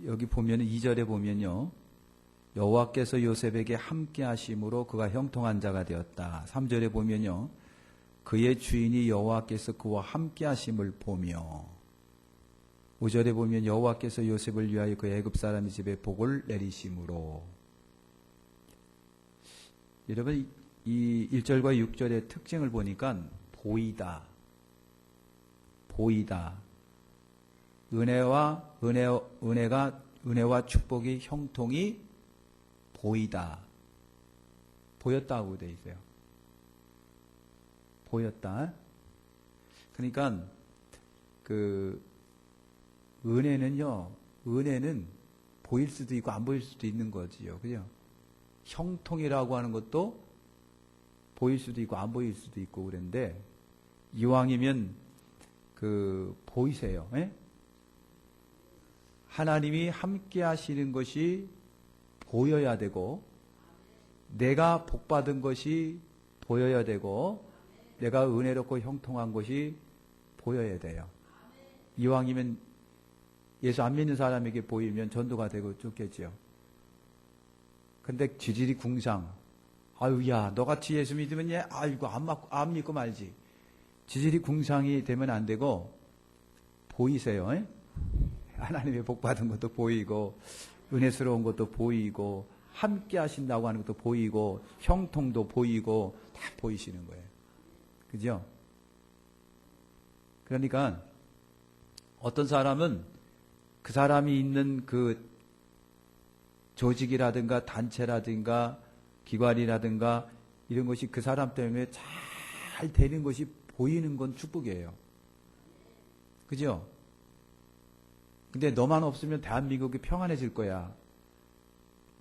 여기 보면 2절에 보면요. 여호와께서 요셉에게 함께 하심으로 그가 형통한 자가 되었다. 3절에 보면요. 그의 주인이 여호와께서 그와 함께 하심을 보며 5절에 보면 여호와께서 요셉을 위하여 그 애굽 사람의 집에 복을 내리심으로. 여러분 이 1절과 6절의 특징을 보니까 보이다. 은혜와 축복이 형통이 보이다. 보였다고 돼 있어요. 보였다. 그러니까 은혜는 보일 수도 있고 안 보일 수도 있는 거지요. 그죠? 형통이라고 하는 것도 보일 수도 있고 안 보일 수도 있고 그런데 이왕이면 보이세요. 에? 하나님이 함께 하시는 것이 보여야 되고 내가 복받은 것이 보여야 되고 내가 은혜롭고 형통한 것이 보여야 돼요. 이왕이면 예수 안 믿는 사람에게 보이면 전도가 되고 좋겠죠. 근데 지질이 궁상. 아유, 야, 너같이 예수 믿으면 아이고, 안 믿고 말지. 지질이 궁상이 되면 안 되고, 보이세요. 에? 하나님의 복 받은 것도 보이고, 은혜스러운 것도 보이고, 함께 하신다고 하는 것도 보이고, 형통도 보이고, 다 보이시는 거예요. 그죠? 그러니까, 어떤 사람은 그 사람이 있는 그 조직이라든가 단체라든가 기관이라든가 이런 것이 그 사람 때문에 잘 되는 것이 보이는 건 축복이에요. 그죠? 근데 너만 없으면 대한민국이 평안해질 거야.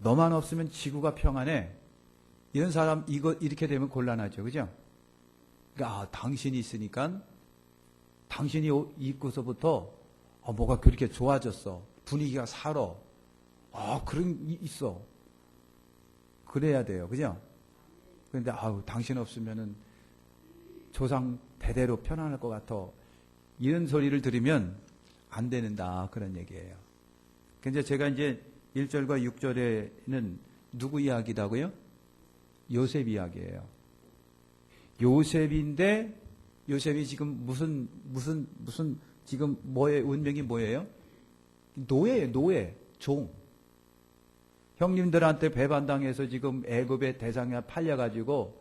너만 없으면 지구가 평안해. 이런 사람 이렇게 되면 곤란하죠. 그죠? 그러니까 당신이 있으니까 당신이 있고서부터 뭐가 그렇게 좋아졌어. 분위기가 살아. 그런 있어. 그래야 돼요. 그죠? 그런데 당신 없으면은 조상 대대로 편안할 것 같아. 이런 소리를 들으면 안 되는다. 그런 얘기예요. 근데 제가 이제 1절과 6절에는 누구 이야기다고요? 요셉 이야기예요. 요셉인데 요셉이 지금 무슨 지금 운명이 뭐예요? 노예예요. 노예. 종. 형님들한테 배반당해서 지금 애굽의 대상에 팔려가지고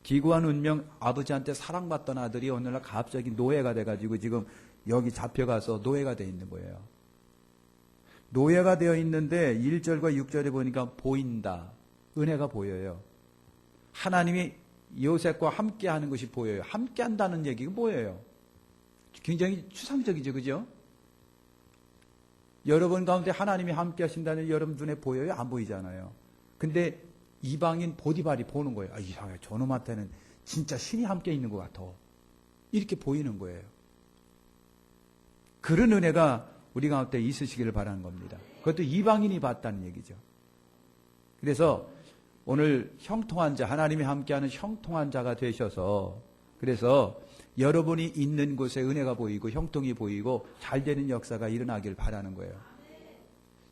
기구한 운명 아버지한테 사랑받던 아들이 오늘날 갑자기 노예가 돼가지고 지금 여기 잡혀가서 노예가 돼 있는 거예요. 노예가 되어 있는데 1절과 6절에 보니까 보인다. 은혜가 보여요. 하나님이 요셉과 함께 하는 것이 보여요. 함께 한다는 얘기가 뭐예요? 굉장히 추상적이죠. 그죠? 여러분 가운데 하나님이 함께 하신다는 여러분 눈에 보여요? 안 보이잖아요. 근데 이방인 보디발이 보는 거예요. 이상해. 저놈한테는 진짜 신이 함께 있는 것 같아. 이렇게 보이는 거예요. 그런 은혜가 우리 가운데 있으시기를 바라는 겁니다. 그것도 이방인이 봤다는 얘기죠. 그래서 오늘 형통한 자, 하나님이 함께하는 형통한 자가 되셔서 그래서 여러분이 있는 곳에 은혜가 보이고 형통이 보이고 잘 되는 역사가 일어나길 바라는 거예요.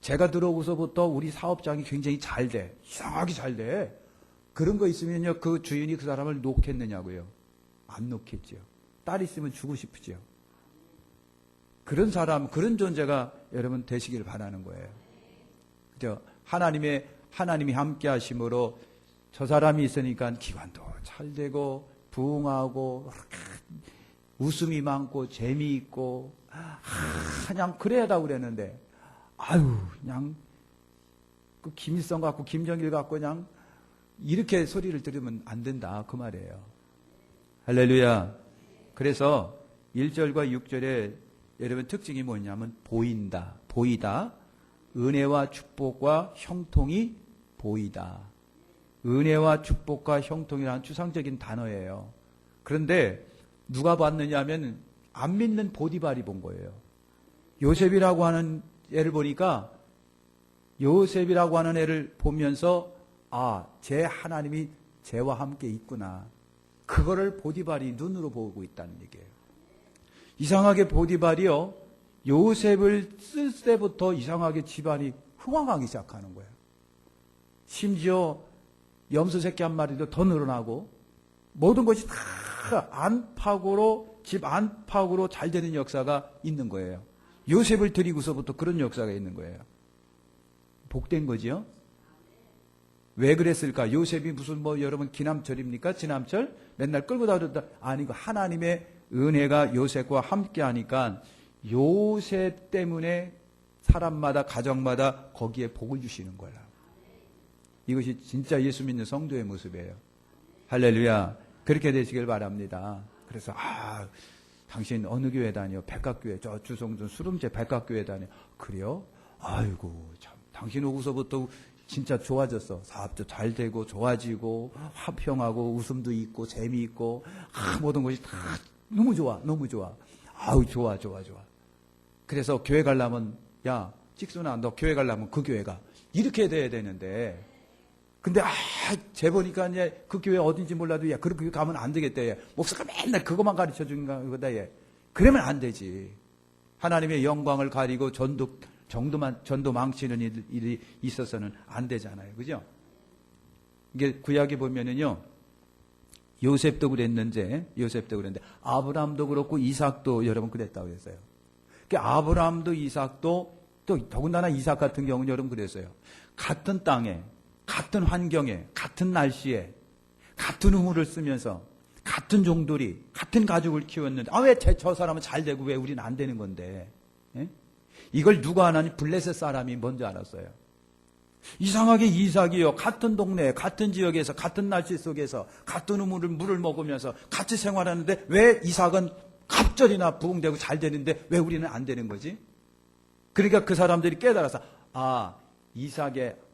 제가 들어오고서부터 우리 사업장이 굉장히 잘 돼. 이상하게 잘 돼. 그런 거 있으면요, 그 주인이 그 사람을 놓겠느냐고요. 안 놓겠죠. 딸 있으면 주고 싶으죠. 그런 사람, 그런 존재가 여러분 되시길 바라는 거예요. 그죠? 하나님이 함께 하심으로 저 사람이 있으니까 기관도 잘 되고 부흥하고 웃음이 많고 재미있고 그냥 그래야다 그랬는데 그냥 그 김일성 같고 김정일 같고 그냥 이렇게 소리를 들으면 안 된다 그 말이에요. 할렐루야. 그래서 1절과 6절에 여러분 특징이 뭐냐면 보이다. 은혜와 축복과 형통이 보이다. 은혜와 축복과 형통이라는 추상적인 단어예요. 그런데 누가 봤느냐 하면 안 믿는 보디발이 본 거예요. 요셉이라고 하는 애를 보니까 요셉이라고 하는 애를 보면서 제 하나님이 쟤와 함께 있구나. 그거를 보디발이 눈으로 보고 있다는 얘기예요. 이상하게 보디발이요. 요셉을 쓸 때부터 이상하게 집안이 흥황하기 시작하는 거예요. 심지어 염소 새끼 한 마리도 더 늘어나고 모든 것이 다 안팎으로 집 안팎으로 잘 되는 역사가 있는 거예요. 요셉을 드리고서부터 그런 역사가 있는 거예요. 복된 거지요? 왜 그랬을까? 요셉이 무슨 여러분 기남철입니까? 지남철? 맨날 끌고 다녔다. 아니고 하나님의 은혜가 요셉과 함께 하니까 요셉 때문에 사람마다 가정마다 거기에 복을 주시는 거야. 이것이 진짜 예수 믿는 성도의 모습이에요. 할렐루야. 그렇게 되시길 바랍니다. 그래서 당신 어느 교회 다녀? 백각교회. 저 주성준 수름제 백각교회 다녀. 그래요? 아이고 참 당신 오고서부터 진짜 좋아졌어. 사업도 잘 되고 좋아지고 화평하고 웃음도 있고 재미있고 모든 것이 다 너무 좋아. 너무 좋아. 아우 좋아. 그래서 교회 가려면 야 찍순아 너 교회 가려면 그 교회가 이렇게 돼야 되는데 근데 쟤 보니까 이제 그 교회 어딘지 몰라도 야 그렇게 가면 안 되겠다. 얘. 목사가 맨날 그것만 가르쳐 주는 거다. 얘. 그러면 안 되지. 하나님의 영광을 가리고 전도 망치는 일이 있어서는 안 되잖아요. 그죠? 이게 구약에 보면은요. 요셉도 그랬는데 아브라함도 그렇고 이삭도 여러분 그랬다고 그랬어요. 그러니까 아브라함도 이삭도 또 더군다나 이삭 같은 경우는 여러분 그랬어요. 같은 땅에 같은 환경에 같은 날씨에 같은 우물을 쓰면서 같은 종들이 같은 가족을 키웠는데 왜 저 사람은 잘 되고 왜 우리는 안 되는 건데 예? 이걸 누가 하나니 블레셋 사람이 먼저 알았어요. 이상하게 이삭이요 같은 동네 같은 지역에서 같은 날씨 속에서 같은 물을 먹으면서 같이 생활하는데 왜 이삭은 갑절이나 부흥되고 잘 되는데 왜 우리는 안 되는 거지? 그러니까 그 사람들이 깨달아서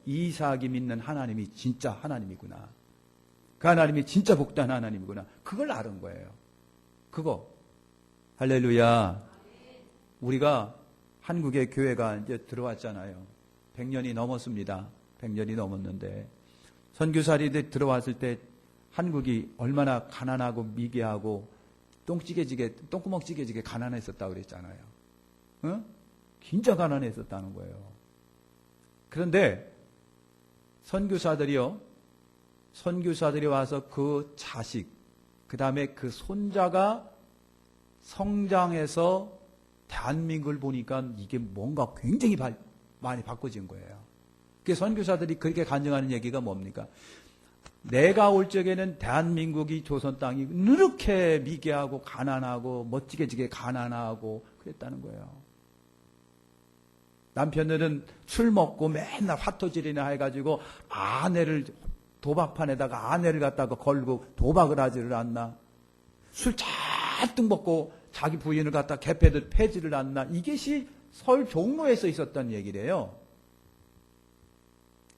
이삭이 믿는 하나님이 진짜 하나님이구나. 그 하나님이 진짜 복된 하나님이구나. 그걸 아는 거예요. 그거. 할렐루야. 우리가 한국의 교회가 이제 들어왔잖아요. 100년이 넘었습니다. 100년이 넘었는데 선교사들이 들어왔을 때 한국이 얼마나 가난하고 미개하고 똥구멍 찌개지게 가난했었다고 그랬잖아요. 응? 진짜 가난했었다는 거예요. 그런데 선교사들이 와서 그 자식, 그 다음에 그 손자가 성장해서 대한민국을 보니까 이게 뭔가 굉장히 많이 바꿔진 거예요. 그 선교사들이 그렇게 간증하는 얘기가 뭡니까? 내가 올 적에는 대한민국이 조선 땅이 이렇게 미개하고 가난하고 멋지게 가난하고 그랬다는 거예요. 남편들은 술 먹고 맨날 화토질이나 해가지고 도박판에다가 아내를 갖다가 걸고 도박을 하지를 않나. 술 잔뜩 먹고 자기 부인을 갖다 개패들 패지를 않나. 이것이 서울 종로에서 있었던 얘기래요.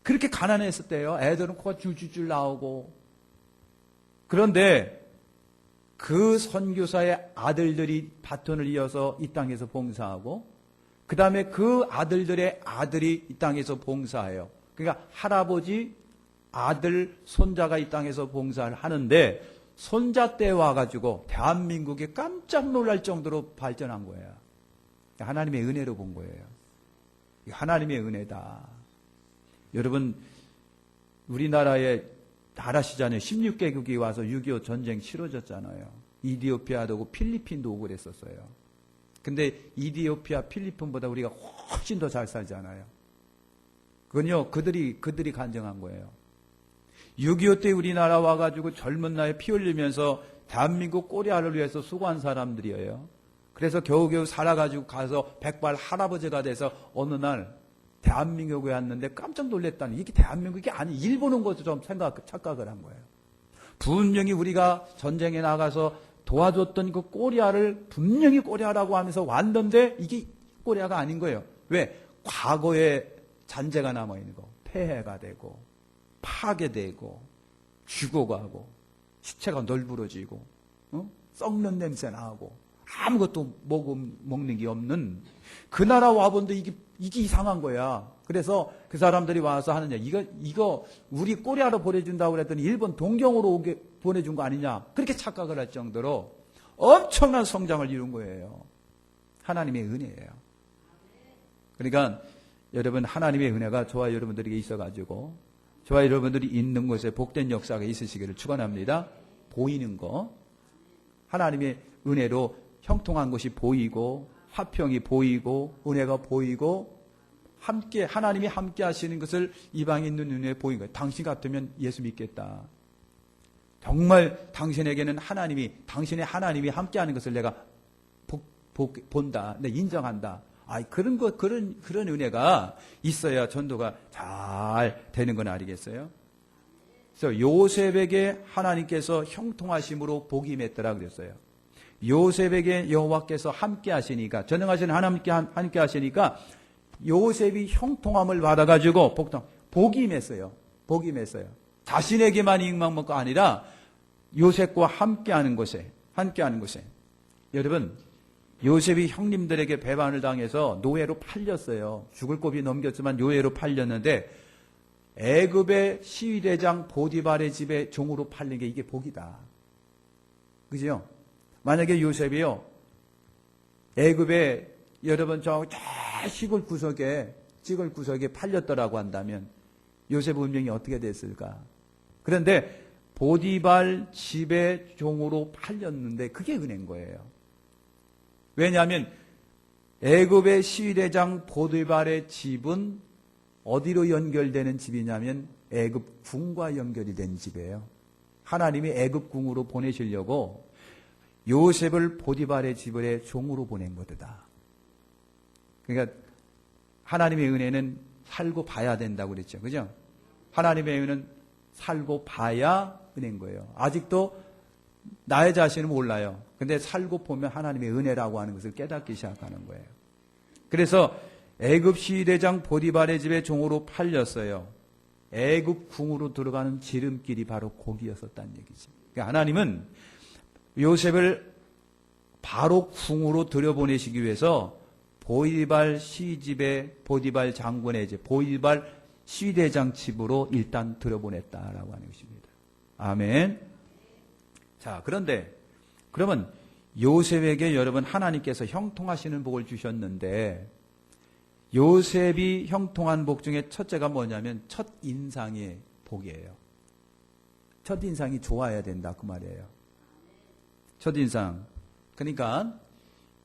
그렇게 가난했었대요. 애들은 코가 줄줄줄 나오고. 그런데 그 선교사의 아들들이 바톤을 이어서 이 땅에서 봉사하고 그 다음에 그 아들들의 아들이 이 땅에서 봉사해요. 그러니까 할아버지, 아들, 손자가 이 땅에서 봉사를 하는데 손자 때 와가지고 대한민국이 깜짝 놀랄 정도로 발전한 거예요. 하나님의 은혜로 본 거예요. 하나님의 은혜다. 여러분 우리나라에 나라시잖아요. 16개국이 와서 6.25 전쟁 치러졌잖아요. 이디오피아도 오고 필리핀도 오고 그랬었어요. 근데 이디오피아, 필리핀보다 우리가 훨씬 더 잘 살잖아요. 그건요, 그들이 간증한 거예요. 6.25 때 우리나라 와가지고 젊은 나이에 피 흘리면서 대한민국 꼬리알을 위해서 수고한 사람들이에요. 그래서 겨우겨우 살아가지고 가서 백발 할아버지가 돼서 어느 날 대한민국에 왔는데 깜짝 놀랐다니 이게 대한민국이 아니 일본 온 것도 좀 착각을 한 거예요. 분명히 우리가 전쟁에 나가서 도와줬던 그 꼬리아를 분명히 꼬리아라고 하면서 왔는데 이게 꼬리아가 아닌 거예요. 왜? 과거에 잔재가 남아있는 거. 폐해가 되고 파괴되고 죽어가고 시체가 널브러지고 썩는 냄새 나고 아무것도 먹는 게 없는 그 나라 와본데 이게 이상한 거야. 그래서 그 사람들이 와서 하느냐. 이거 우리 꼬리아로 보내준다고 그랬더니 일본 동경으로 보내준 거 아니냐. 그렇게 착각을 할 정도로 엄청난 성장을 이룬 거예요. 하나님의 은혜예요. 그러니까 여러분 하나님의 은혜가 저와 여러분들에게 있어가지고 저와 여러분들이 있는 곳에 복된 역사가 있으시기를 축원합니다. 보이는 거 하나님의 은혜로 형통한 것이 보이고 화평이 보이고 은혜가 보이고 함께 하나님이 함께 하시는 것을 이방에 있는 눈에 보인 거예요. 당신 같으면 예수 믿겠다. 정말 당신에게는 당신의 하나님이 함께 하는 것을 내가 본다. 내가 인정한다. 그런 은혜가 있어야 전도가 잘 되는 건 아니겠어요? 그래서 요셉에게 하나님께서 형통하심으로 복이 맺더라 그랬어요. 요셉에게 여호와께서 함께 하시니까, 전능하신 하나님께 함께 하시니까 요셉이 형통함을 받아가지고 복이 맺어요. 복이 맺어요. 자신에게만 익망먹고 아니라 요셉과 함께하는 곳에. 여러분, 요셉이 형님들에게 배반을 당해서 노예로 팔렸어요. 죽을 고비 넘겼지만 노예로 팔렸는데 애굽의 시위대장 보디발의 집에 종으로 팔린 게 이게 복이다. 그죠? 만약에 요셉이요, 애굽의 여러분 저 시골 구석에 팔렸더라고 한다면 요셉 운명이 어떻게 됐을까? 그런데 보디발 집에 종으로 팔렸는데 그게 은혜인 거예요. 왜냐하면 애굽의 시위대장 보디발의 집은 어디로 연결되는 집이냐면 애굽 궁과 연결이 된 집이에요. 하나님이 애굽 궁으로 보내시려고 요셉을 보디발의 집에 종으로 보낸 것이다. 그러니까 하나님의 은혜는 살고 봐야 된다고 그랬죠. 그죠? 하나님의 은혜는 살고 봐야 은혜인 거예요. 아직도 나의 자신은 몰라요. 근데 살고 보면 하나님의 은혜라고 하는 것을 깨닫기 시작하는 거예요. 그래서 애굽 시위대장 보디발의 집에 종으로 팔렸어요. 애굽 궁으로 들어가는 지름길이 바로 거기였었다는 얘기지. 그러니까 하나님은 요셉을 바로 궁으로 들여보내시기 위해서 보디발 장군의 집, 보디발 시위대장 집으로 일단 들여보냈다라고 하는 것입니다. 아멘. 자, 그러면 요셉에게 여러분 하나님께서 형통하시는 복을 주셨는데 요셉이 형통한 복 중에 첫째가 뭐냐면 첫 인상의 복이에요. 첫 인상이 좋아야 된다 그 말이에요. 첫 인상. 그러니까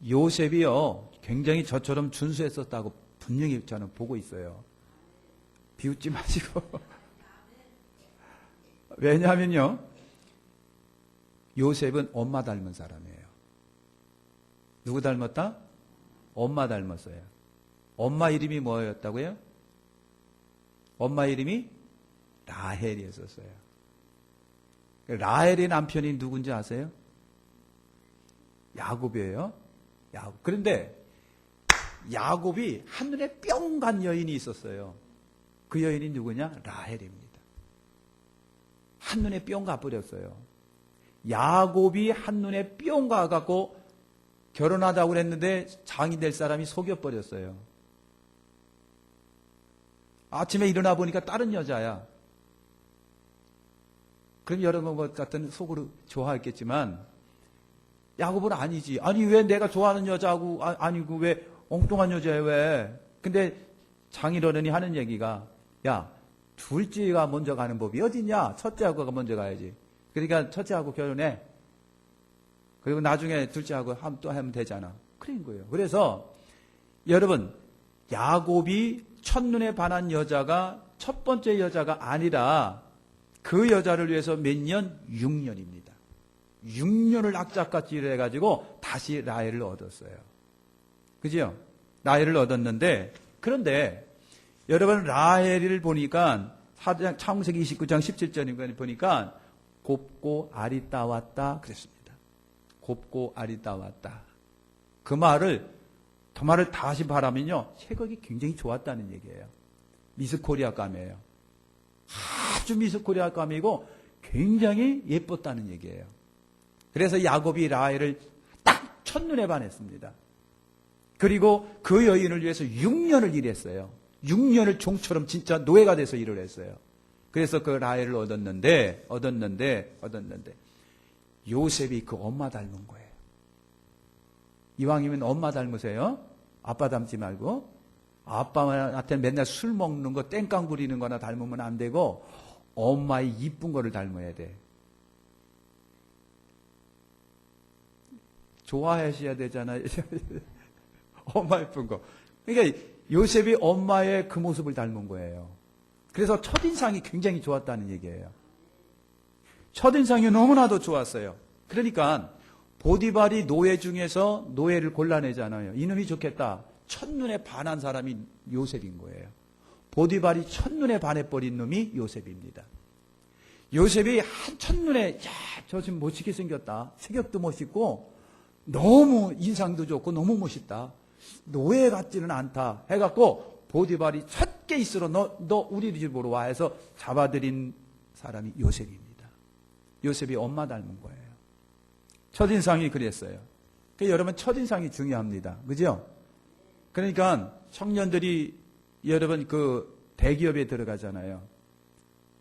요셉이요 굉장히 저처럼 준수했었다고 분명히 저는 보고 있어요. 비웃지 마시고. 왜냐하면요 요셉은 엄마 닮은 사람이에요. 누구 닮았다? 엄마 닮았어요. 엄마 이름이 뭐였다고요? 엄마 이름이 라헬이었어요. 라헬의 남편이 누군지 아세요? 야곱이에요. 야곱. 그런데 야곱이 한눈에 뿅 간 여인이 있었어요. 그 여인이 누구냐? 라헬입니다. 한눈에 뿅 가버렸어요. 야곱이 한눈에 뿅 가갖고 결혼하자고 그랬는데 장이 될 사람이 속여버렸어요. 아침에 일어나 보니까 다른 여자야. 그럼 여러분 것 같은 속으로 좋아했겠지만 야곱은 아니지. 아니 왜 내가 좋아하는 여자하고 아니고 왜 엉뚱한 여자야 왜. 근데 장인어른이 하는 얘기가 야 둘째가 먼저 가는 법이 어딨냐. 첫째하고가 먼저 가야지. 그러니까 첫째하고 결혼해. 그리고 나중에 둘째하고 또 하면 되잖아. 그런 거예요. 그래서 여러분 야곱이 첫눈에 반한 여자가 첫 번째 여자가 아니라 그 여자를 위해서 몇 년? 6년입니다. 6년을 악착같이 일해가지고 다시 라헬을 얻었어요. 그죠? 라헬을 얻었는데 그런데 여러분 라헬을 보니까 창세기 29장 17절인가 보니까 곱고 알이 따왔다 그랬습니다. 곱고 알이 따왔다. 그 말을 다시 바라면요 체격이 굉장히 좋았다는 얘기예요. 미스코리아 감이에요. 아주 미스코리아 감이고 굉장히 예뻤다는 얘기예요. 그래서 야곱이 라헬을 딱 첫눈에 반했습니다. 그리고 그 여인을 위해서 6년을 일했어요. 6년을 종처럼 진짜 노예가 돼서 일을 했어요. 그래서 그 라헬을 얻었는데 요셉이 그 엄마 닮은 거예요. 이왕이면 엄마 닮으세요. 아빠 닮지 말고 아빠한테 맨날 술 먹는 거 땡깡 부리는 거나 닮으면 안 되고 엄마의 이쁜 거를 닮아야 돼. 좋아하셔야 되잖아요. 엄마 이쁜 거. 그러니까 요셉이 엄마의 그 모습을 닮은 거예요. 그래서 첫인상이 굉장히 좋았다는 얘기예요. 첫인상이 너무나도 좋았어요. 그러니까 보디발이 노예 중에서 노예를 골라내잖아요. 이놈이 좋겠다. 첫눈에 반한 사람이 요셉인 거예요. 보디발이 첫눈에 반해버린 놈이 요셉입니다. 요셉이 첫눈에 저 지금 멋지게 생겼다. 체격도 멋있고 너무 인상도 좋고 너무 멋있다. 노예 같지는 않다 해갖고 보디발이 첫 케이스로 너 우리 집 보러 와 해서 잡아들인 사람이 요셉입니다. 요셉이 엄마 닮은 거예요. 첫인상이 그랬어요. 그러니까 여러분 첫인상이 중요합니다. 그죠? 그러니까 청년들이 여러분 그 대기업에 들어가잖아요.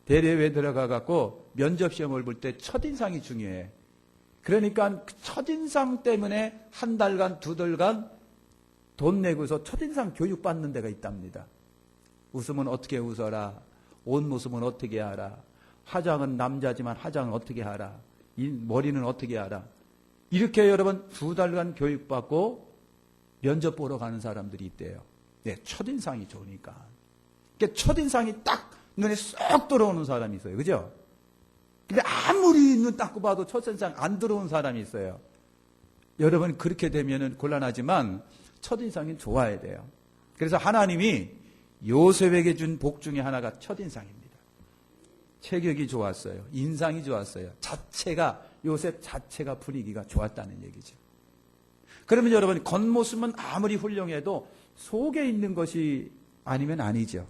대기업에 들어가갖고 면접시험을 볼 때 첫인상이 중요해. 그러니까 그 첫인상 때문에 한 달간 두 달간 돈 내고서 첫인상 교육받는 데가 있답니다. 웃으면 어떻게 웃어라. 옷 모습은 어떻게 하라. 화장은 남자지만 화장은 어떻게 하라. 머리는 어떻게 하라. 이렇게 여러분 두 달간 교육받고 면접 보러 가는 사람들이 있대요. 네, 첫인상이 좋으니까. 그러니까 첫인상이 딱 눈에 쏙 들어오는 사람이 있어요. 그죠? 근데 아무리 눈 닦고 봐도 첫인상 안 들어온 사람이 있어요. 여러분 그렇게 되면은 곤란하지만 첫인상이 좋아야 돼요. 그래서 하나님이 요셉에게 준 복 중에 하나가 첫인상입니다. 체격이 좋았어요. 인상이 좋았어요. 요셉 자체가 분위기가 좋았다는 얘기죠. 그러면 여러분 겉모습은 아무리 훌륭해도 속에 있는 것이 아니면 아니죠.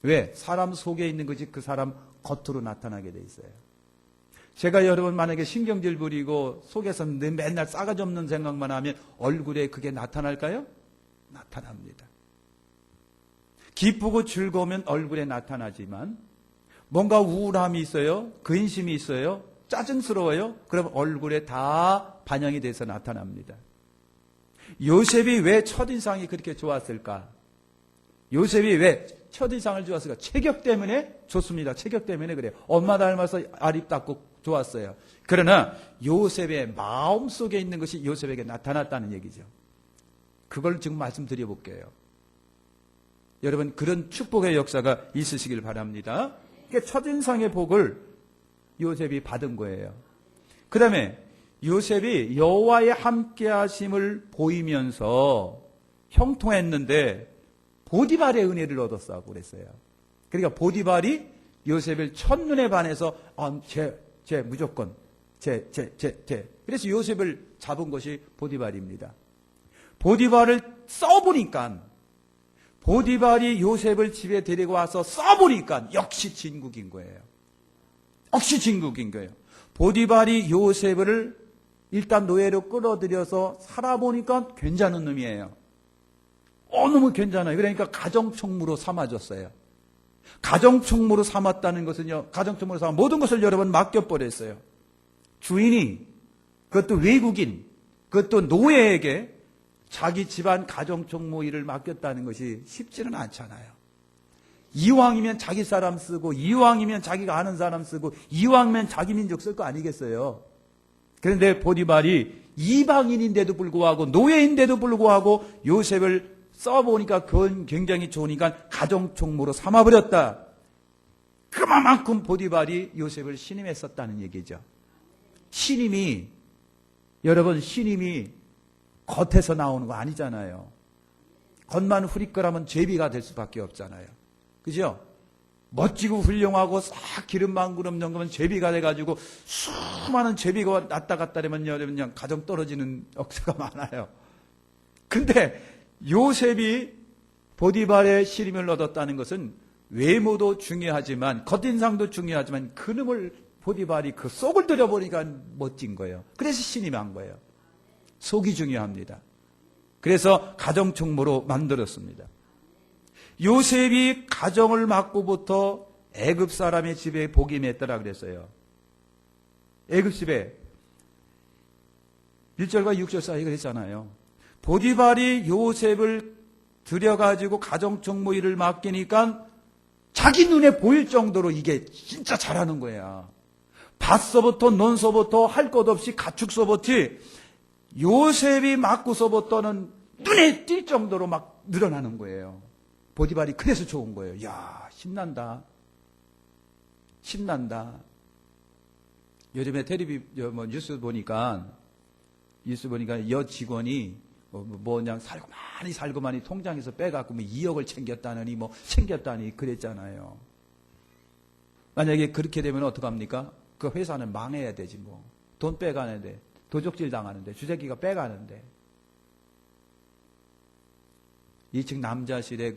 왜? 사람 속에 있는 것이 그 사람 겉으로 나타나게 돼 있어요. 제가 여러분 만약에 신경질 부리고 속에서 맨날 싸가지 없는 생각만 하면 얼굴에 그게 나타날까요? 나타납니다. 기쁘고 즐거우면 얼굴에 나타나지만 뭔가 우울함이 있어요. 근심이 있어요. 짜증스러워요. 그럼 얼굴에 다 반영이 돼서 나타납니다. 요셉이 왜 첫인상이 그렇게 좋았을까? 요셉이 왜 첫인상을 좋았을까? 체격 때문에 좋습니다. 체격 때문에 그래요. 엄마 닮아서 아립답고 좋았어요. 그러나 요셉의 마음속에 있는 것이 요셉에게 나타났다는 얘기죠. 그걸 지금 말씀드려 볼게요. 여러분 그런 축복의 역사가 있으시길 바랍니다. 그러니까 첫인상의 복을 요셉이 받은 거예요. 그 다음에 요셉이 여호와의 함께하심을 보이면서 형통했는데 보디발의 은혜를 얻었다고 그랬어요. 그러니까 보디발이 요셉을 첫눈에 반해서 쟤 무조건 쟤. 그래서 요셉을 잡은 것이 보디발입니다. 보디발을 써보니까 보디발이 요셉을 집에 데리고 와서 써보니까 역시 진국인 거예요. 역시 진국인 거예요. 보디발이 요셉을 일단 노예로 끌어들여서 살아보니까 괜찮은 놈이에요. 너무 괜찮아요. 그러니까 가정총무로 삼아줬어요. 가정총무로 삼았다는 것은요. 가정총무로 삼아 모든 것을 여러분 맡겨버렸어요. 주인이 그것도 외국인 그것도 노예에게 자기 집안 가정총무 일을 맡겼다는 것이 쉽지는 않잖아요. 이왕이면 자기 사람 쓰고 이왕이면 자기가 아는 사람 쓰고 이왕이면 자기 민족 쓸 거 아니겠어요. 그런데 보디발이 이방인인데도 불구하고 노예인데도 불구하고 요셉을 써보니까 그건 굉장히 좋으니까 가정총무로 삼아버렸다. 그만큼 보디발이 요셉을 신임했었다는 얘기죠. 신임이 여러분 신임이 겉에서 나오는 거 아니잖아요. 겉만 후리끌하면 제비가 될 수밖에 없잖아요. 그죠? 멋지고 훌륭하고 싹 기름만 그름 넘으면 제비가 돼가지고 수많은 제비가 왔다 갔다 하면 여러분 그냥 가정 떨어지는 역사가 많아요. 근데 요셉이 보디발의 신임을 얻었다는 것은 외모도 중요하지만 겉인상도 중요하지만 그놈을 보디발이 그 속을 들여보니까 멋진 거예요. 그래서 신임한 거예요. 속이 중요합니다. 그래서 가정총무로 만들었습니다. 요셉이 가정을 맡고부터 애굽 사람의 집에 복이 맺더라 그랬어요. 애굽 집에 1절과 6절 사이 그랬잖아요. 보디발이 요셉을 들여가지고 가정총무 일을 맡기니까 자기 눈에 보일 정도로 이게 진짜 잘하는 거야. 밭서부터 논서부터 할 것 없이 가축서부터 요셉이 맡고서부터는 눈에 띌 정도로 막 늘어나는 거예요. 보디발이 그래서 좋은 거예요. 이야, 신난다. 신난다. 요즘에 텔레비 뉴스 보니까 여 직원이 그냥 많이 살고만이 통장에서 빼갖고 2억을 챙겼다느니 챙겼다니 그랬잖아요. 만약에 그렇게 되면 어떡합니까? 그 회사는 망해야 되지 뭐. 돈 빼가는데, 도적질 당하는데, 주새끼가 빼가는데. 2층 남자실에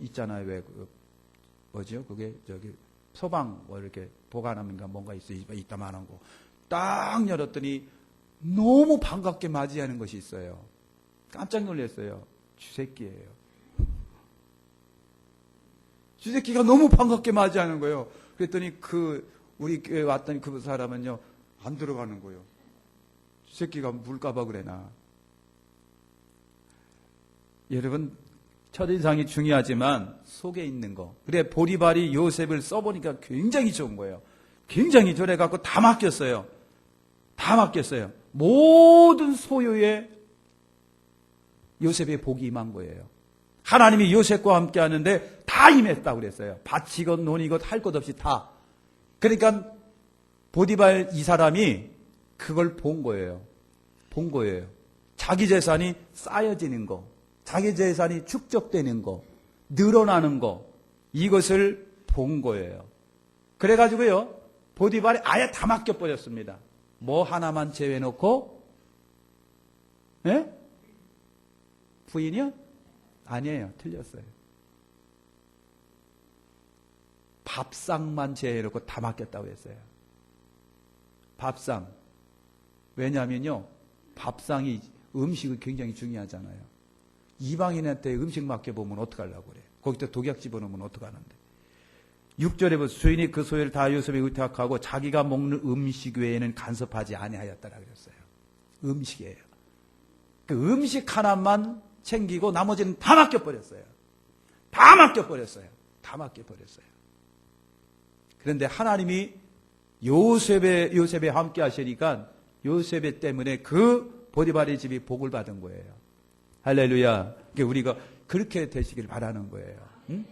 있잖아요. 왜, 뭐죠? 그게, 소방, 이렇게 보관함인가 뭔가 있다만한 거. 딱 열었더니 너무 반갑게 맞이하는 것이 있어요. 깜짝 놀랐어요. 주새끼예요. 주새끼가 너무 반갑게 맞이하는 거예요. 그랬더니 우리 교회 왔던 그 사람은요, 안 들어가는 거예요. 주새끼가 물까봐 그래나. 여러분, 첫인상이 중요하지만 속에 있는 거. 그래, 보디발이 요셉을 써보니까 굉장히 좋은 거예요. 굉장히 저래갖고 다 맡겼어요. 다 맡겼어요. 모든 소유에 요셉의 복이 임한 거예요. 하나님이 요셉과 함께 하는데 다 임했다고 그랬어요. 밭이건 논이건 할 것 없이 다. 그러니까 보디발 이 사람이 그걸 본 거예요. 본 거예요. 자기 재산이 쌓여지는 거, 자기 재산이 축적되는 거, 늘어나는 거, 이것을 본 거예요. 그래가지고요, 보디발이 아예 다 맡겨버렸습니다. 뭐 하나만 제외놓고, 예? 부인이요? 아니에요. 틀렸어요. 밥상만 제외놓고 다 맡겼다고 했어요. 밥상. 왜냐하면요, 밥상이 음식이 굉장히 중요하잖아요. 이방인한테 음식 맡겨보면 어떡하려고 그래. 거기다 독약 집어넣으면 어떡하는데. 6절에 보세요. 주인이 그 소유를 다 요셉에 의탁하고 자기가 먹는 음식 외에는 간섭하지 아니하였다라 그랬어요. 음식이에요. 그 음식 하나만 챙기고 나머지는 다 맡겨버렸어요. 다 맡겨버렸어요. 다 맡겨버렸어요. 그런데 하나님이 요셉에 함께 하시니까 요셉의 때문에 그 보디발의 집이 복을 받은 거예요. 할렐루야. 우리가 그렇게 되시길 바라는 거예요. 응?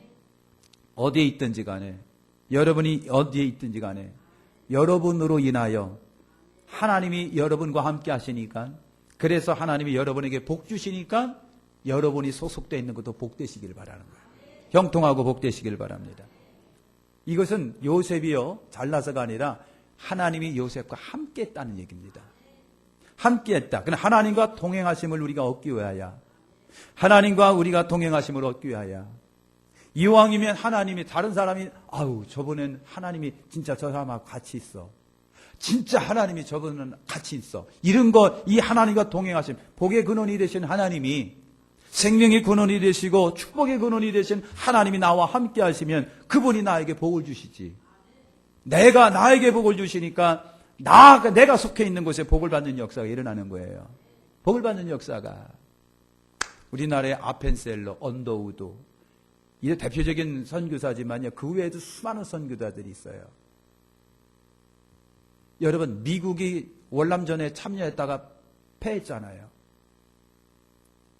어디에 있든지 간에, 여러분이 어디에 있든지 간에, 여러분으로 인하여 하나님이 여러분과 함께 하시니까, 그래서 하나님이 여러분에게 복 주시니까 여러분이 소속되어 있는 것도 복 되시길 바라는 거예요. 형통하고 복 되시길 바랍니다. 이것은 요셉이요, 잘나서가 아니라 하나님이 요셉과 함께 했다는 얘기입니다. 함께 했다. 그러나 하나님과 동행하심을 우리가 얻기 위하여, 하나님과 우리가 동행하심을 얻기 위하여, 이왕이면 하나님이, 다른 사람이 아우 저번엔 하나님이 진짜 저 사람하고 같이 있어, 진짜 하나님이 저번은 같이 있어, 이런 거, 이 하나님과 동행하심, 복의 근원이 되신 하나님이, 생명의 근원이 되시고 축복의 근원이 되신 하나님이 나와 함께 하시면 그분이 나에게 복을 주시지. 내가 나에게 복을 주시니까 내가 속해 있는 곳에 복을 받는 역사가 일어나는 거예요. 복을 받는 역사가. 우리나라의 아펜셀러, 언더우드, 이 대표적인 선교사지만요, 그 외에도 수많은 선교사들이 있어요. 여러분, 미국이 월남전에 참여했다가 패했잖아요.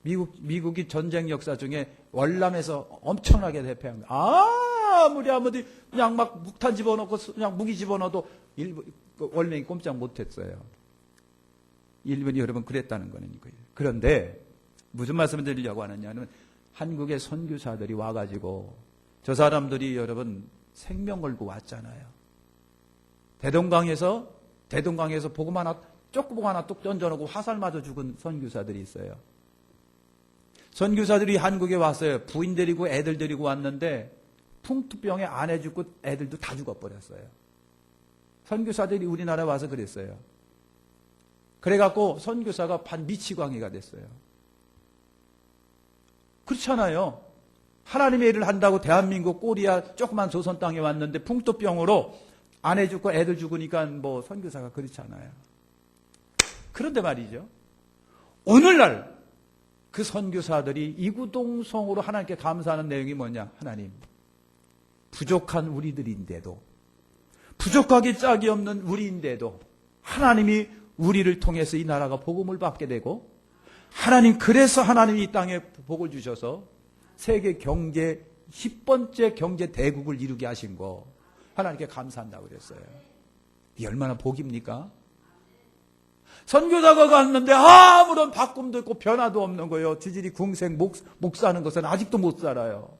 미국이 전쟁 역사 중에 월남에서 엄청나게 대패한 거예요. 아무리 그냥 막 묵탄 집어넣고 그냥 무기 집어넣어도 월남이 꼼짝 못했어요. 일본이 여러분 그랬다는 거는 거예요. 그런데 무슨 말씀을 드리려고 하느냐면, 한국의 선교사들이 와가지고 저 사람들이 여러분 생명 걸고 왔잖아요. 대동강에서 복음 하나, 쪽복 하나 뚝 던져놓고 화살 맞아 죽은 선교사들이 있어요. 선교사들이 한국에 왔어요. 부인 데리고 애들 데리고 왔는데 풍토병에 아내 죽고 애들도 다 죽어버렸어요. 선교사들이 우리나라에 와서 그랬어요. 그래갖고 선교사가 반미치광이가 됐어요. 그렇잖아요. 하나님의 일을 한다고 대한민국 꼬리야 조그만 조선 땅에 왔는데 풍토병으로 아내 죽고 애들 죽으니까 뭐 선교사가 그렇잖아요. 그런데 말이죠, 오늘날 그 선교사들이 이구동성으로 하나님께 감사하는 내용이 뭐냐? 하나님, 부족한 우리들인데도, 부족하기 짝이 없는 우리인데도 하나님이 우리를 통해서 이 나라가 복음을 받게 되고, 하나님, 그래서 하나님이 이 땅에 복을 주셔서 세계 경제 10번째 경제 대국을 이루게 하신 거 하나님께 감사한다고 그랬어요. 이 얼마나 복입니까? 선교사가 갔는데 아무런 바꿈도 없고 변화도 없는 거예요. 지질이 궁생 목 사는 것은 아직도 못 살아요.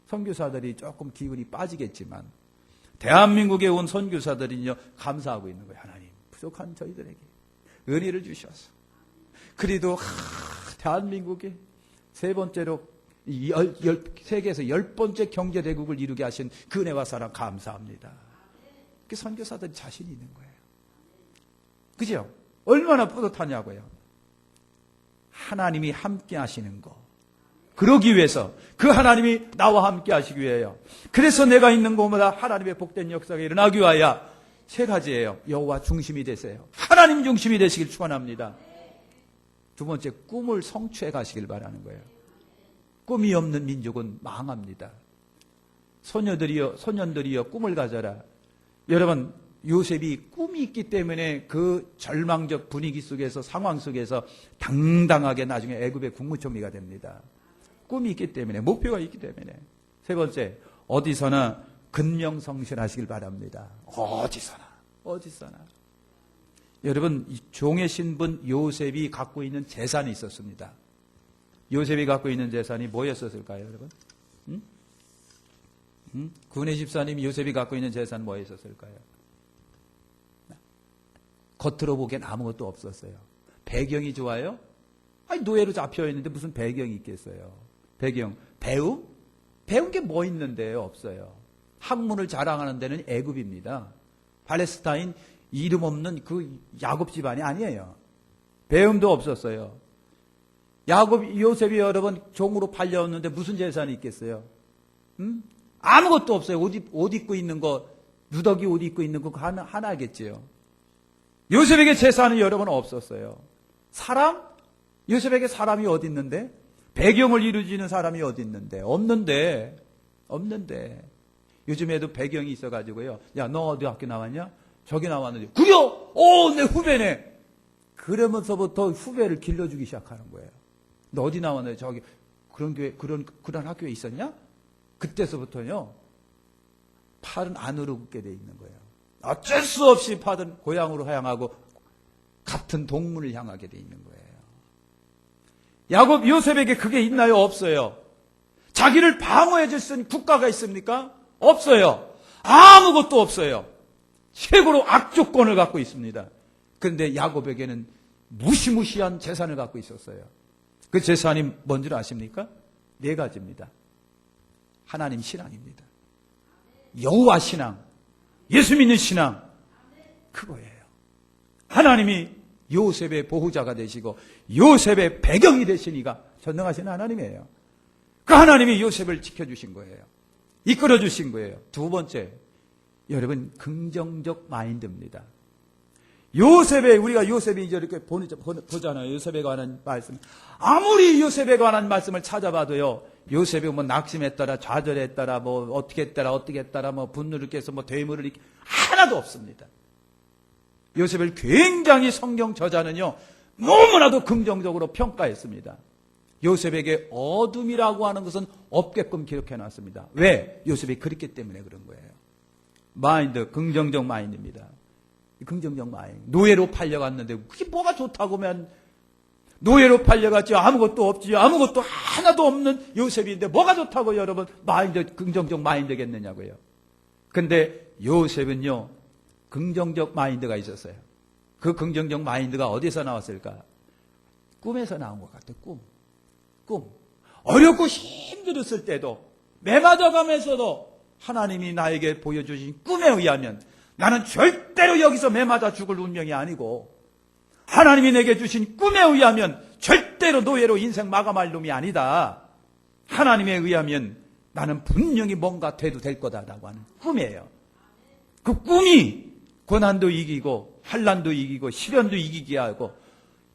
선교사들이 조금 기운이 빠지겠지만 대한민국에 온 선교사들은요, 감사하고 있는 거예요. 하나님, 부족한 저희들에게 은혜를 주셔서. 그래도 대한민국에 세 번째로 세계에서 10번째 경제대국을 이루게 하신 그 은혜와 사랑 감사합니다. 그 선교사들이 자신이 있는 거예요. 그죠? 얼마나 뿌듯하냐고요. 하나님이 함께 하시는 거. 그러기 위해서, 그 하나님이 나와 함께 하시기 위해요. 그래서 내가 있는 곳마다 하나님의 복된 역사가 일어나기 위하여 세 가지예요. 여호와 중심이 되세요. 하나님 중심이 되시길 축원합니다. 두 번째, 꿈을 성취해 가시길 바라는 거예요. 꿈이 없는 민족은 망합니다. 소년들이여 꿈을 가져라. 여러분, 요셉이 꿈이 있기 때문에 그 절망적 분위기 속에서, 상황 속에서 당당하게 나중에 애굽의 국무총리가 됩니다. 꿈이 있기 때문에, 목표가 있기 때문에. 세 번째, 어디서나 근명성실하시길 바랍니다. 어디서나. 여러분, 종의 신분 요셉이 갖고 있는 재산이 있었습니다. 요셉이 갖고 있는 재산이 뭐였었을까요, 여러분? 구원의 집사님, 요셉이 갖고 있는 재산은 뭐였었을까요? 겉으로 보기엔 아무것도 없었어요. 배경이 좋아요? 아니, 노예로 잡혀있는데 무슨 배경이 있겠어요? 배경, 배움? 배운 게 뭐 있는데요? 없어요. 학문을 자랑하는 데는 애굽입니다. 팔레스타인 이름 없는 그 야곱 집안이 아니에요. 배움도 없었어요. 요셉이 여러분 종으로 팔려왔는데 무슨 재산이 있겠어요? 아무것도 없어요. 옷 입고 있는 거, 누더기 옷 입고 있는 거 하나겠지요. 요셉에게 재산은 여러분 없었어요. 사람? 요셉에게 사람이 어디 있는데? 배경을 이루어지는 사람이 어디 있는데? 없는데. 요즘에도 배경이 있어가지고요. 야, 너 어디 학교 나왔냐? 저기 나왔는데. 그려! 내 후배네! 그러면서부터 후배를 길러주기 시작하는 거예요. 너 어디 나왔는데? 저기, 그런 교회, 그런 학교에 있었냐? 그때서부터요, 팔은 안으로 굽게 돼 있는 거예요. 어쩔 수 없이 팔은 고향으로 향하고 같은 동문을 향하게 돼 있는 거예요. 야곱, 요셉에게 그게 있나요? 없어요. 자기를 방어해 줄 수 있는 국가가 있습니까? 없어요. 아무것도 없어요. 최고로 악조건을 갖고 있습니다. 그런데 야곱에게는 무시무시한 재산을 갖고 있었어요. 그 재산이 뭔 줄 아십니까? 네 가지입니다. 하나님 신앙입니다. 여호와 신앙, 예수 믿는 신앙, 그거예요. 하나님이 요셉의 보호자가 되시고 요셉의 배경이 되시니까 전능하신 하나님이에요. 그 하나님이 요셉을 지켜주신 거예요. 이끌어주신 거예요. 두 번째, 여러분, 긍정적 마인드입니다. 우리가 요셉이 이제 이렇게 보잖아요. 요셉에 관한 말씀. 아무리 요셉에 관한 말씀을 찾아봐도요, 요셉이 뭐 낙심했더라, 좌절했더라, 뭐 어떻게 했더라, 뭐 분노를 깨서 뭐 되물을 하나도 없습니다. 요셉을 굉장히 성경 저자는요, 너무나도 긍정적으로 평가했습니다. 요셉에게 어둠이라고 하는 것은 없게끔 기록해 놨습니다. 왜? 요셉이 그랬기 때문에 그런 거예요. 마인드, 긍정적 마인드입니다. 긍정적 마인드. 노예로 팔려갔는데 그게 뭐가 좋다고 하면, 노예로 팔려갔죠. 아무것도 없지요. 아무것도 하나도 없는 요셉인데 뭐가 좋다고 여러분 마인드, 긍정적 마인드겠느냐고요. 근데 요셉은요, 긍정적 마인드가 있었어요. 그 긍정적 마인드가 어디서 나왔을까? 꿈에서 나온 것 같아요. 꿈. 어렵고 힘들었을 때도, 매맞아가면서도 하나님이 나에게 보여주신 꿈에 의하면 나는 절대로 여기서 매맞아 죽을 운명이 아니고, 하나님이 내게 주신 꿈에 의하면 절대로 노예로 인생 마감할 놈이 아니다. 하나님에 의하면 나는 분명히 뭔가 돼도 될 거다라고 하는 꿈이에요. 그 꿈이 고난도 이기고 환난도 이기고 시련도 이기게 하고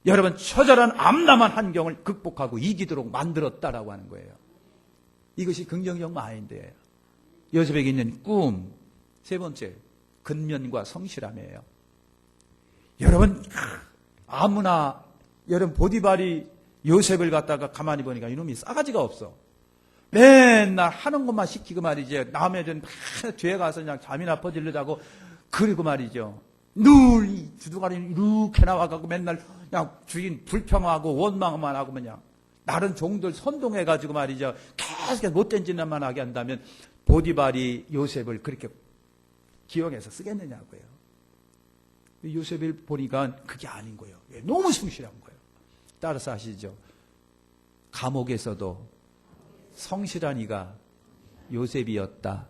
여러분, 처절한 암담한 환경을 극복하고 이기도록 만들었다라고 하는 거예요. 이것이 긍정적 마인드예요. 요셉에게 있는 꿈. 세 번째, 근면과 성실함이에요. 여러분, 아무나, 여러분, 보디발이 요셉을 갖다가 가만히 보니까 이놈이 싸가지가 없어. 맨날 하는 것만 시키고 말이죠. 남의 전 뒤에 가서 그냥 잠이나 퍼질려자고. 그리고 말이죠. 늘 주둥아리 이렇게 나와가고 맨날 그냥 주인 불평하고 원망만 하고 그냥 다른 종들 선동해가지고 말이죠. 계속 못된 짓만 하게 한다면 보디발이 요셉을 그렇게 기용해서 쓰겠느냐고요. 요셉을 보니까 그게 아닌 거예요. 너무 성실한 거예요. 따라서 아시죠? 감옥에서도 성실한 이가 요셉이었다.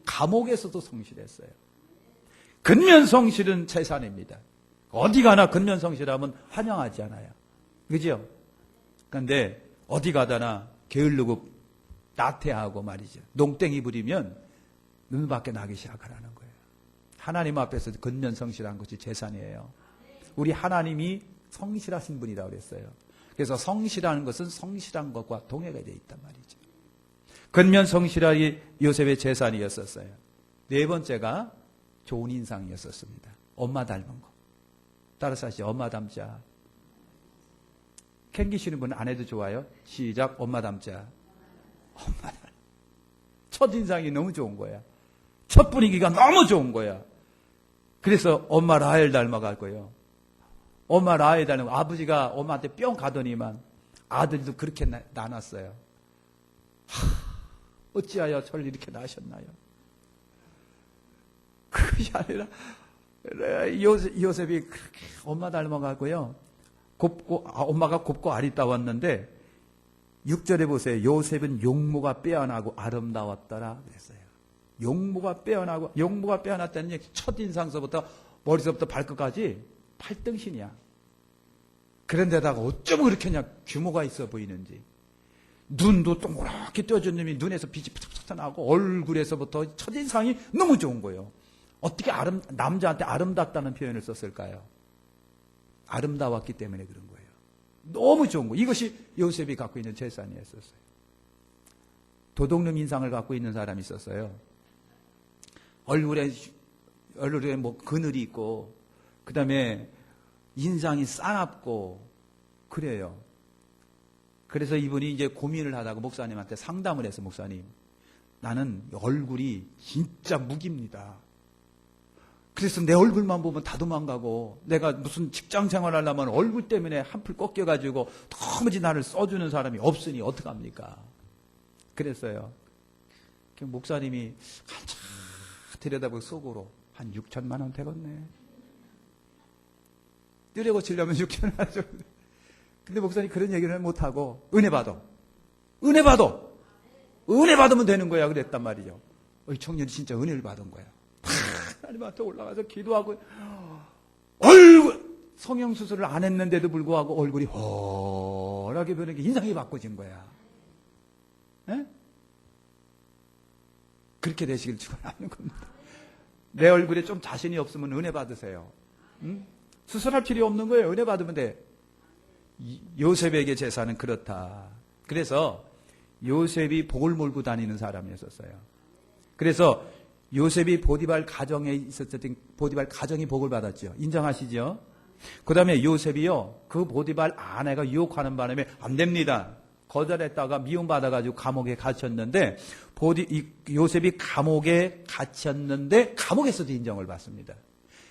감옥에서도 성실했어요. 근면성실은 재산입니다. 어디 가나 근면성실하면 환영하지 않아요. 그죠? 그런데 어디 가다나 게으르고 나태하고 말이죠. 농땡이 부리면 눈밖에 나기 시작하라는 거예요. 하나님 앞에서 근면성실한 것이 재산이에요. 우리 하나님이 성실하신 분이라고 그랬어요. 그래서 성실하는 것은 성실한 것과 동해가 되어 있단 말이죠. 근면성실하기 요셉의 재산이었었어요. 네 번째가 좋은 인상이었었습니다. 엄마 닮은 거. 따라서 하시죠. 엄마 닮자. 캥기시는 분은 안 해도 좋아요. 시작. 엄마 닮자. 엄마 닮자. 첫인상이 너무 좋은 거야. 첫 분위기가 너무 좋은 거야. 그래서 엄마 라헬 닮아가고요. 엄마 라헬 닮고 아버지가 엄마한테 뿅 가더니만 아들도 그렇게 낳았어요. 어찌하여 저를 이렇게 낳으셨나요? 그것이 아니라 요셉이 그렇게 엄마 닮아가고요. 엄마가 곱고 아리따웠는데 6절에 보세요. 요셉은 용모가 빼어나고 아름다웠더라 그랬어요. 용모가 빼어났다는 얘기 첫인상서부터 머리서부터 발끝까지 8등신이야. 그런데다가 어쩌면 그렇게 그냥 규모가 있어 보이는지. 눈도 동그랗게 떠준 놈이 눈에서 빛이 푸석푸석 나고 얼굴에서부터 첫인상이 너무 좋은 거예요. 어떻게 남자한테 아름답다는 표현을 썼을까요? 아름다웠기 때문에 그런 거예요. 너무 좋은 거예요. 이것이 요셉이 갖고 있는 재산이었었어요. 도둑놈 인상을 갖고 있는 사람이 있었어요. 얼굴에 뭐 그늘이 있고, 그 다음에 인상이 싸납고, 그래요. 그래서 이분이 이제 고민을 하다가 목사님한테 상담을 해서, 목사님, 나는 얼굴이 진짜 무기입니다. 그래서 내 얼굴만 보면 다 도망가고, 내가 무슨 직장 생활하려면 얼굴 때문에 한풀 꺾여가지고 도무지 나를 써주는 사람이 없으니 어떡합니까? 그랬어요. 목사님이 한참 들여다보고 속으로 한 6천만 원 되겠네. 뜨려 고치려면 6천만 원 정도. 근데 목사님 그런 얘기를 못하고, 은혜 받으면 되는 거야. 그랬단 말이죠. 이 청년이 진짜 은혜를 받은 거야. 하나님한테 올라가서 기도하고, 성형수술을 안 했는데도 불구하고 얼굴이 헐하게 변하게 인상이 바꿔진 거야. 에? 그렇게 되시길 축원하는 겁니다. 내 얼굴에 좀 자신이 없으면 은혜 받으세요. 응? 수술할 필요 없는 거예요. 은혜 받으면 돼. 요셉에게 재산은 그렇다. 그래서 요셉이 복을 몰고 다니는 사람이었어요. 그래서 요셉이 보디발 가정에 있었을 때 보디발 가정이 복을 받았죠. 인정하시죠? 그 다음에 요셉이요, 그 보디발 아내가 유혹하는 바람에 안 됩니다. 거절했다가 미움받아가지고 감옥에 갇혔는데, 요셉이 감옥에 갇혔는데, 감옥에서도 인정을 받습니다.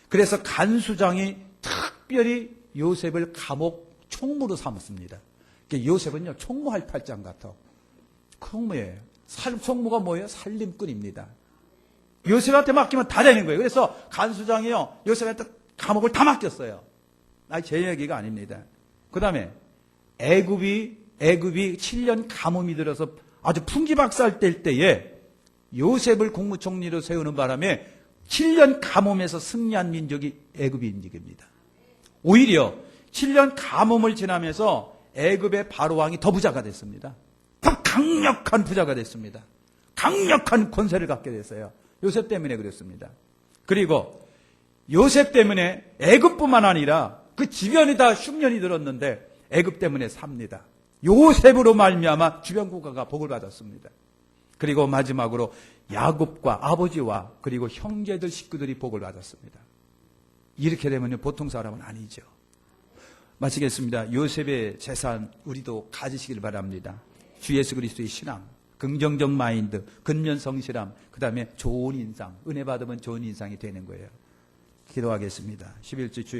그래서 간수장이 특별히 요셉을 감옥 총무로 삼았습니다. 요셉은요, 총무할 팔짱 같아. 총무예요. 총무가 뭐예요? 살림꾼입니다. 요셉한테 맡기면 다 되는 거예요. 그래서 간수장이요, 요셉한테 감옥을 다 맡겼어요. 제 얘기가 아닙니다. 그 다음에 애굽이 7년 가뭄이 들어서 아주 풍기박살 뗄 때에 요셉을 국무총리로 세우는 바람에 7년 가뭄에서 승리한 민족이 애굽이 민족입니다. 오히려 7년 가뭄을 지나면서 애굽의 바로왕이 더 부자가 됐습니다. 더 강력한 부자가 됐습니다. 강력한 권세를 갖게 됐어요. 요셉 때문에 그랬습니다. 그리고 요셉 때문에 애굽뿐만 아니라 그 주변이 다 흉년이 들었는데 애굽 때문에 삽니다. 요셉으로 말미암아 주변 국가가 복을 받았습니다. 그리고 마지막으로 야곱과 아버지와 그리고 형제들 식구들이 복을 받았습니다. 이렇게 되면 보통 사람은 아니죠. 마치겠습니다. 요셉의 재산 우리도 가지시길 바랍니다. 주 예수 그리스도의 신앙, 긍정적 마인드, 근면 성실함, 그 다음에 좋은 인상, 은혜 받으면 좋은 인상이 되는 거예요. 기도하겠습니다. 11주 주일